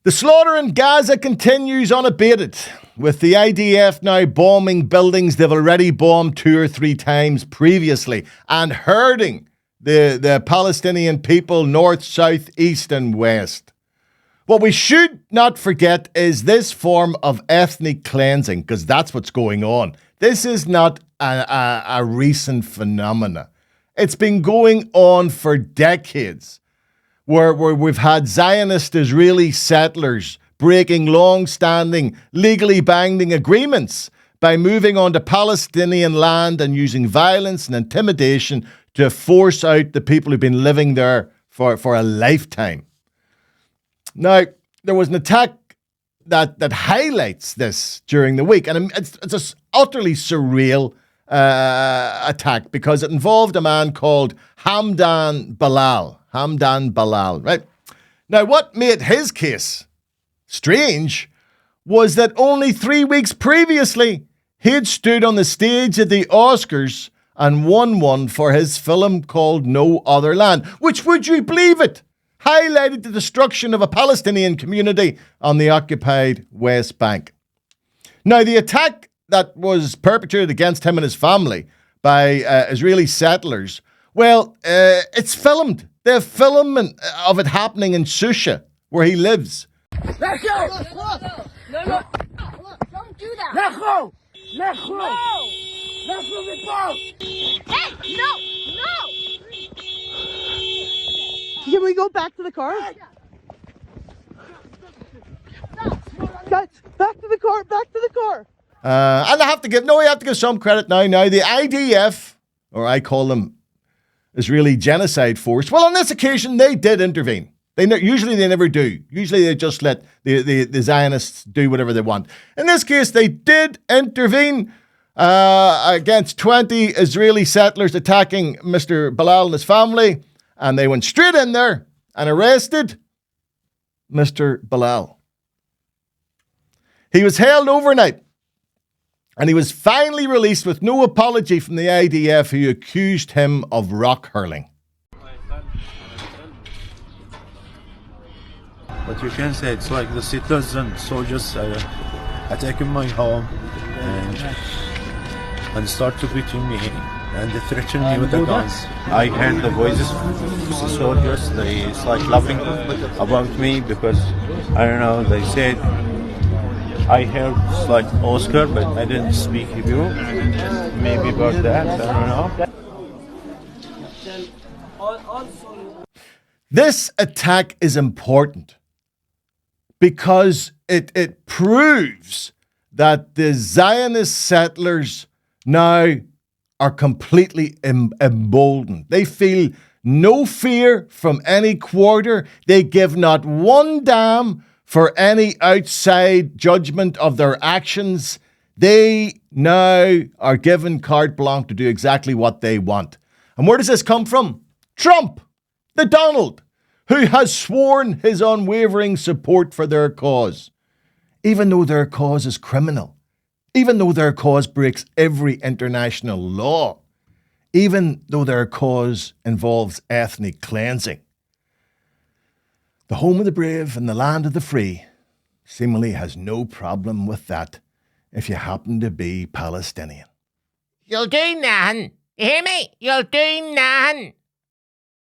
The slaughter in Gaza continues unabated, with the IDF now bombing buildings they've already bombed 2 or 3 times previously and herding the Palestinian people north, south, east and west. What we should not forget is this form of ethnic cleansing, because that's what's going on. This is not a recent phenomena. It's been going on for decades. Where we've had Zionist Israeli settlers breaking long-standing, legally binding agreements by moving onto Palestinian land and using violence and intimidation to force out the people who've been living there for a lifetime. Now, there was an attack that highlights this during the week, and it's an utterly surreal attack because it involved a man called Hamdan Bilal, right? Now, what made his case strange was that only 3 weeks previously, he had stood on the stage at the Oscars and won one for his film called No Other Land, which, would you believe it, highlighted the destruction of a Palestinian community on the occupied West Bank. Now, the attack that was perpetrated against him and his family by Israeli settlers, well, it's filmed. The film of it happening in Susha, where he lives. Let go! No. Don't do that! Let go! Let go! No! Let go! Hey! No! Can we go back to the car? Guys, back to the car! Back to the car! And I have to give some credit now. Now, the IDF, or I call them Israeli Genocide Force, well, on this occasion, they did intervene. Usually they never do. Usually they just let the Zionists do whatever they want. In this case, they did intervene against 20 Israeli settlers attacking Mr. Bilal and his family, and they went straight in there and arrested Mr. Bilal. He was held overnight, and he was finally released with no apology from the IDF, who accused him of rock hurling. But you can say it's like the citizen soldiers attacking my home and start to beating me and they threaten me with the guns. I heard the voices of the soldiers. It's like laughing about me because, I don't know, they said I heard it's like Oscar, but I didn't speak Hebrew. Maybe about that, I don't know. This attack is important because it proves that the Zionist settlers now are completely emboldened. They feel no fear from any quarter. They give not one damn for any outside judgment of their actions. They now are given carte blanche to do exactly what they want. And where does this come from? Trump, the Donald, who has sworn his unwavering support for their cause, even though their cause is criminal, even though their cause breaks every international law, even though their cause involves ethnic cleansing. The home of the brave and the land of the free seemingly has no problem with that if you happen to be Palestinian. You'll do nothing. You hear me? You'll do nothing.